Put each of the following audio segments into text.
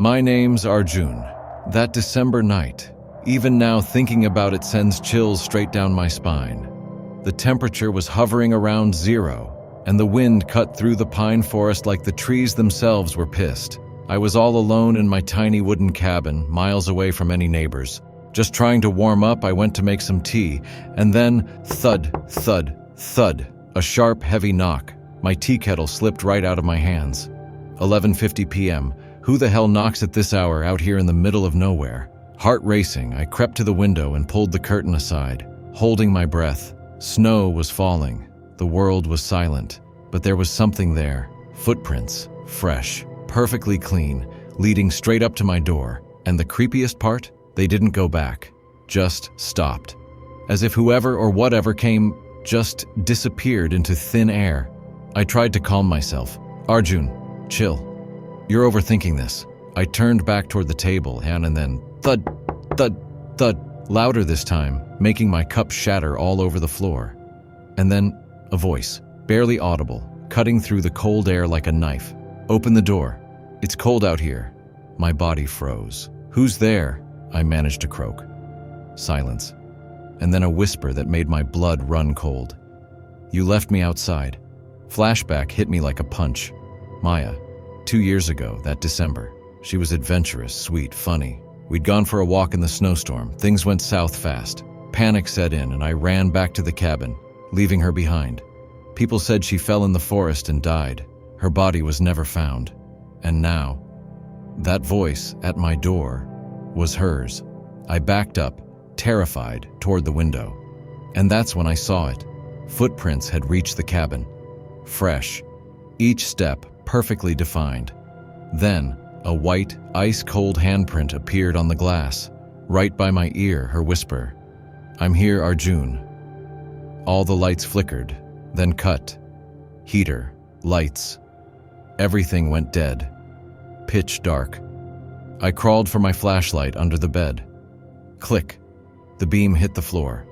My name's Arjun. That December night, even now thinking about it sends chills straight down my spine. The temperature was hovering around 0, and the wind cut through the pine forest like the trees themselves were pissed. I was all alone in my tiny wooden cabin, miles away from any neighbors. Just trying to warm up, I went to make some tea, and then thud, thud, thud, a sharp, heavy knock. My tea kettle slipped right out of my hands. 11:50 p.m. Who the hell knocks at this hour out here in the middle of nowhere? Heart racing, I crept to the window and pulled the curtain aside, holding my breath. Snow was falling. The world was silent, but there was something there. Footprints, fresh, perfectly clean, leading straight up to my door. And the creepiest part? They didn't go back, just stopped. As if whoever or whatever came just disappeared into thin air. I tried to calm myself. Arjun, chill. You're overthinking this. I turned back toward the table and then thud, thud, thud, louder this time, making my cup shatter all over the floor. And then a voice, barely audible, cutting through the cold air like a knife. Open the door. It's cold out here. My body froze. Who's there? I managed to croak. Silence. And then a whisper that made my blood run cold. You left me outside. Flashback hit me like a punch. Maya. 2 years ago, that December. She was adventurous, sweet, funny. We'd gone for a walk in the snowstorm. Things went south fast. Panic set in, and I ran back to the cabin, leaving her behind. People said she fell in the forest and died. Her body was never found. And now, that voice at my door was hers. I backed up, terrified, toward the window. And that's when I saw it. Footprints had reached the cabin. Fresh. Each step perfectly defined. Then, a white, ice-cold handprint appeared on the glass. Right by my ear, her whisper, "I'm here, Arjun." All the lights flickered, then cut. Heater, lights. Everything went dead. Pitch dark. I crawled for my flashlight under the bed. Click. The beam hit the floor,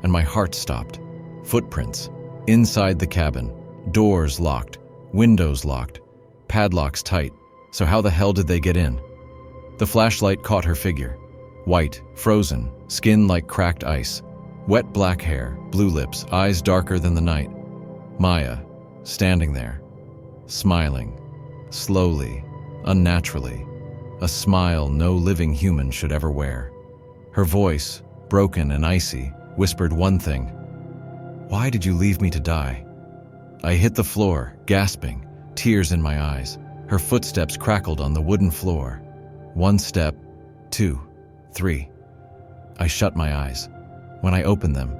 and my heart stopped. Footprints. Inside the cabin. Doors locked. Windows locked. Padlocks tight. So how the hell did they get in? The flashlight caught her figure. White, frozen, skin like cracked ice. Wet black hair, blue lips, eyes darker than the night. Maya, standing there. Smiling. Slowly. Unnaturally. A smile no living human should ever wear. Her voice, broken and icy, whispered one thing. "Why did you leave me to die?" I hit the floor, gasping, tears in my eyes. Her footsteps crackled on the wooden floor. 1 step, 2, 3. I shut my eyes. When I opened them,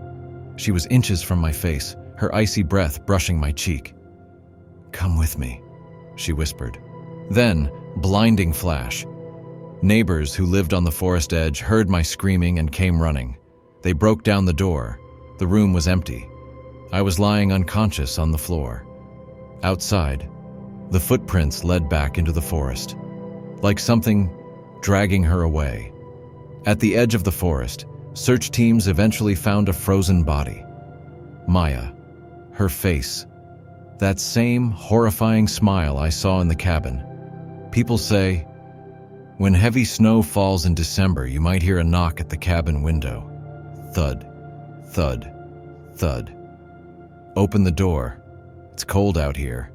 she was inches from my face, her icy breath brushing my cheek. "Come with me," she whispered. Then, blinding flash. Neighbors who lived on the forest edge heard my screaming and came running. They broke down the door. The room was empty. I was lying unconscious on the floor. Outside, the footprints led back into the forest, like something dragging her away. At the edge of the forest, search teams eventually found a frozen body. Maya, her face, that same horrifying smile I saw in the cabin. People say, when heavy snow falls in December, you might hear a knock at the cabin window. Thud, thud, thud. Open the door. It's cold out here.